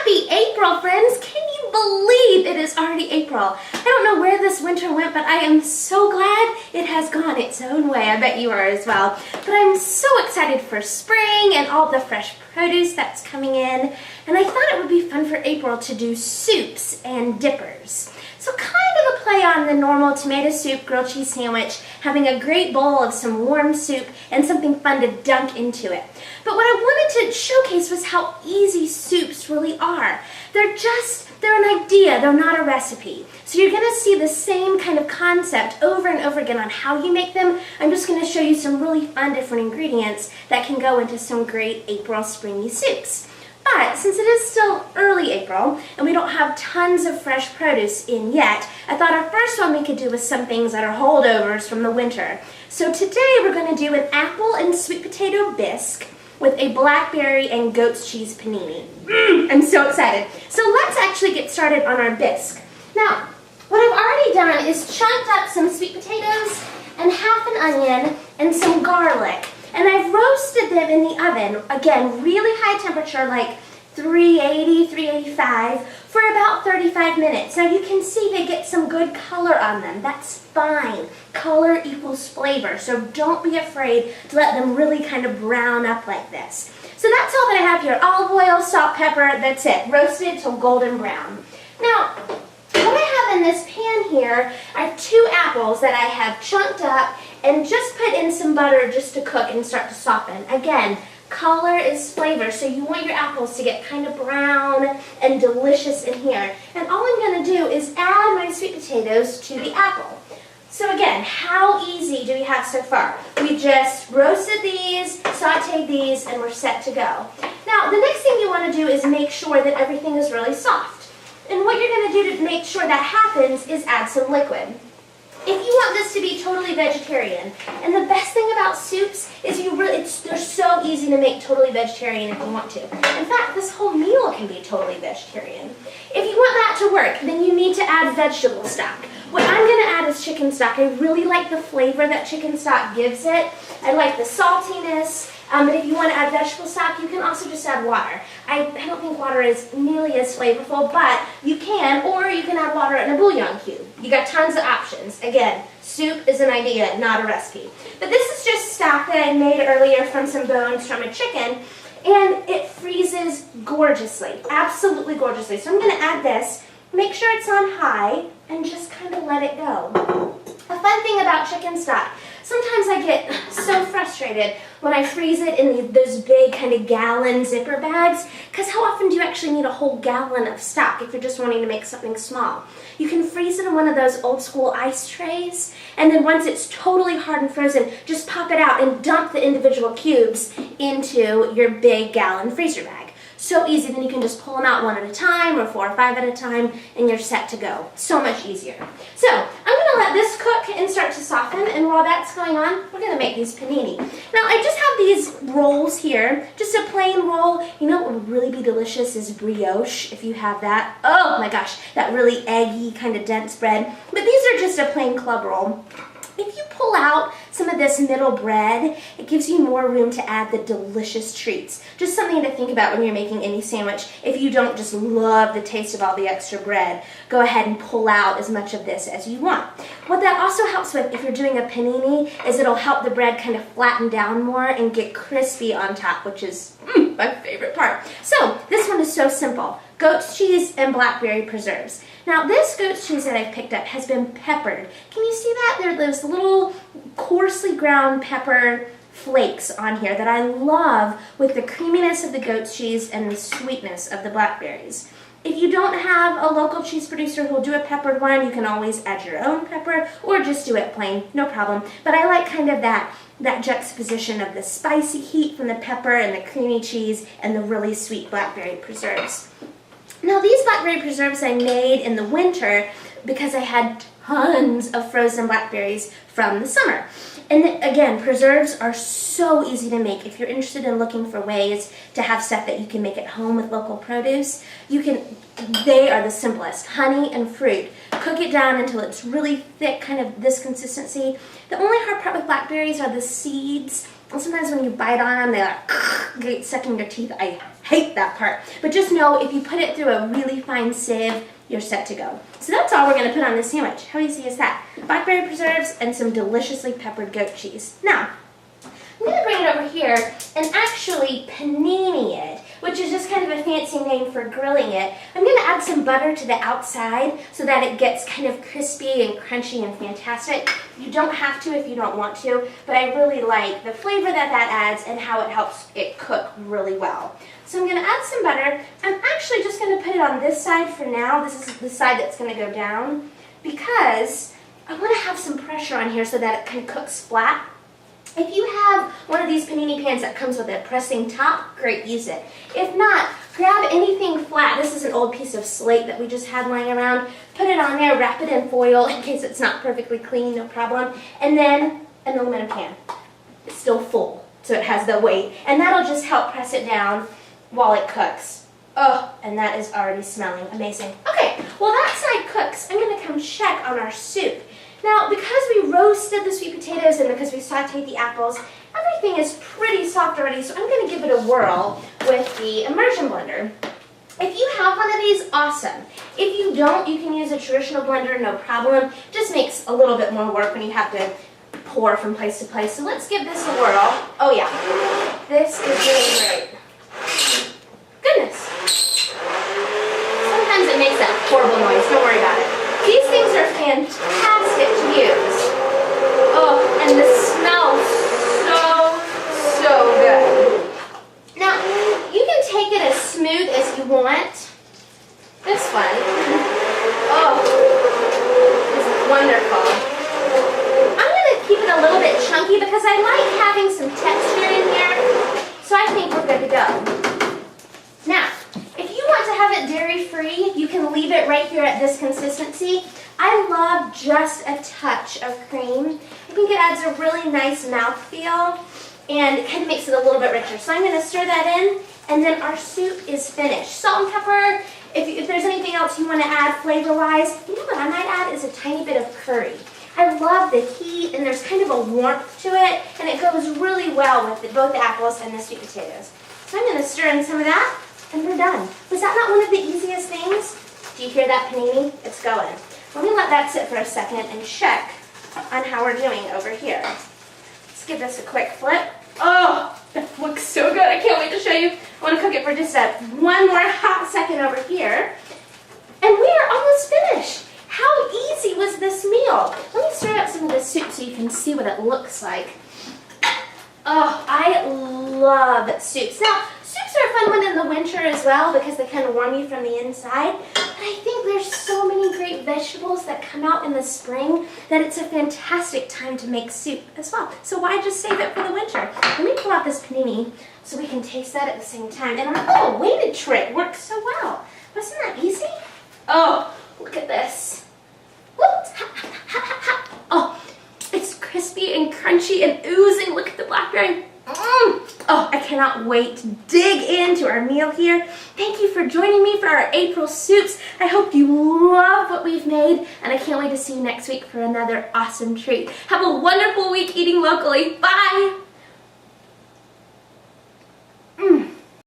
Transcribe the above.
Happy April, friends! Can you believe it is already April? I don't know where this winter went, but I am so glad it has gone its own way. I bet you are as well. But I'm so excited for spring and all the fresh produce that's coming in. And I thought it would be fun for April to do soups and dippers. So kind of a play on the normal tomato soup grilled cheese sandwich, having a great bowl of some warm soup and something fun to dunk into it. But what I wanted to showcase was how easy soups really are. They're an idea, they're not a recipe. So you're gonna see the same kind of concept over and over again on how you make them. I'm just gonna show you some really fun different ingredients that can go into some great April springy soups. But since it is still early April and we don't have tons of fresh produce in yet, I thought our first one we could do was some things that are holdovers from the winter. So today we're going to do an apple and sweet potato bisque with a blackberry and goat's cheese panini. I'm so excited. So let's actually get started on our bisque. Now, what I've already done is chunked up some sweet potatoes and half an onion and some garlic. And I've roasted them in the oven, again, really high temperature, like 380, 385, for about 35 minutes. Now you can see they get some good color on them. That's fine. Color equals flavor, so don't be afraid to let them really kind of brown up like this. So that's all that I have here. Olive oil, salt, pepper, that's it. Roasted till golden brown. Now, what I have in this pan here are 2 apples that I have chunked up and just put in some butter just to cook and start to soften. Again, color is flavor, so you want your apples to get kind of brown and delicious in here. And all I'm going to do is add my sweet potatoes to the apple. So again, how easy do we have so far? We just roasted these, sauteed these, and we're set to go. Now, the next thing you want to do is make sure that everything is really soft. And what you're going to do to make sure that happens is add some liquid. If you want this to be totally vegetarian, and the best thing about soups is they're so easy to make totally vegetarian if you want to. In fact, this whole meal can be totally vegetarian. If you want that to work, then you need to add vegetable stock. What I'm going to add is chicken stock. I really like the flavor that chicken stock gives it. I like the saltiness. But if you want to add vegetable stock, you can also just add water. I don't think water is nearly as flavorful, but you can, or you can add water in a bouillon cube. You got tons of options. Again, soup is an idea, not a recipe. But this is just stock that I made earlier from some bones from a chicken, and it freezes gorgeously, absolutely gorgeously. So I'm going to add this, make sure it's on high, and just kind of let it go. A fun thing about chicken stock, sometimes I get so frustrated when I freeze it in those big kind of gallon zipper bags, because how often do you actually need a whole gallon of stock if you're just wanting to make something small? You can freeze it in one of those old school ice trays, and then once it's totally hard and frozen, just pop it out and dump the individual cubes into your big gallon freezer bag. So easy, then you can just pull them out one at a time or 4 or 5 at a time and you're set to go. So much easier. So I'm going to let this cook and start to soften, and while that's going on, we're going to make these panini. Now I just have these rolls here, just a plain roll. You know what would really be delicious is brioche, if you have that. Oh my gosh, that really eggy kind of dense bread. But these are just a plain club roll. If you pull out some of this middle bread, it gives you more room to add the delicious treats. Just something to think about when you're making any sandwich. If you don't just love the taste of all the extra bread, go ahead and pull out as much of this as you want. What that also helps with, if you're doing a panini, is it'll help the bread kind of flatten down more and get crispy on top, which is my favorite part. So this one is so simple. Goat's cheese and blackberry preserves. Now this goat's cheese that I've picked up has been peppered. Can you see that? There are those little coarsely ground pepper flakes on here that I love with the creaminess of the goat's cheese and the sweetness of the blackberries. If you don't have a local cheese producer who will do a peppered one, you can always add your own pepper or just do it plain, no problem. But I like kind of that juxtaposition of the spicy heat from the pepper and the creamy cheese and the really sweet blackberry preserves. Now these blackberry preserves I made in the winter because I had tons of frozen blackberries from the summer. And again, preserves are so easy to make. If you're interested in looking for ways to have stuff that you can make at home with local produce, they are the simplest. Honey and fruit. Cook it down until it's really thick, kind of this consistency. The only hard part with blackberries are the seeds And sometimes when you bite on them, they like get stuck in your teeth. I hate that part. But just know if you put it through a really fine sieve, you're set to go. So that's all we're going to put on this sandwich. How easy is that? Blackberry preserves and some deliciously peppered goat cheese. Now, I'm going to bring it over here and actually panini it, which is just kind of a fancy name for grilling it. I'm going to add some butter to the outside so that it gets kind of crispy and crunchy and fantastic. You don't have to if you don't want to, but I really like the flavor that that adds and how it helps it cook really well. So I'm going to add some butter. I'm actually just going to put it on this side for now. This is the side that's going to go down because I want to have some pressure on here so that it kind of cooks flat. If you have one of these panini pans that comes with a pressing top, great, use it. If not, grab anything flat. This is an old piece of slate that we just had lying around. Put it on there, wrap it in foil in case it's not perfectly clean, no problem. And then an aluminum pan. It's still full, so it has the weight. And that'll just help press it down while it cooks. Oh, and that is already smelling amazing. Okay, while that side cooks, I'm going to come check on our soup. Now, because we roasted the sweet potatoes and because we sauteed the apples, everything is pretty soft already, so I'm going to give it a whirl with the immersion blender. If you have one of these, awesome. If you don't, you can use a traditional blender, no problem. It just makes a little bit more work when you have to pour from place to place. So let's give this a whirl. Oh yeah, this is really great. Goodness. Sometimes it makes that horrible noise, don't worry about it. These things are fantastic to use. Oh, and the smell so good. Now, you can take it as smooth as you want. This one, oh, is wonderful. I'm going to keep it a little bit chunky because I like having some texture in here, so I think we're good to go. Now, if you want to have it dairy-free, you can leave it right here at this consistency. I love just a touch of cream. I think it adds a really nice mouthfeel and it kind of makes it a little bit richer. So I'm going to stir that in and then our soup is finished. Salt and pepper, if there's anything else you want to add flavor-wise, you know what I might add is a tiny bit of curry. I love the heat and there's kind of a warmth to it and it goes really well with both the apples and the sweet potatoes. So I'm going to stir in some of that. And we're done. Was that not one of the easiest things? Do you hear that panini? It's going. Let me let that sit for a second and check on how we're doing over here. Let's give this a quick flip. Oh, that looks so good. I can't wait to show you. I want to cook it for just one more hot second over here. And we are almost finished. How easy was this meal? Let me stir up some of the soup so you can see what it looks like. Oh, I love soups. Now, soups are a fun one in the winter as well because they kind of warm you from the inside. But I think there's so many great vegetables that come out in the spring that it's a fantastic time to make soup as well. So why just save it for the winter? Let me pull out this panini so we can taste that at the same time. And our weighted tray works so well. Wasn't that easy? Oh, look at this. Whoops. Oh, it's crispy and crunchy and oozing. Look at the blackberry. Oh, I cannot wait to dig into our meal here. Thank you for joining me for our April soups. I hope you love what we've made, and I can't wait to see you next week for another awesome treat. Have a wonderful week eating locally. Bye!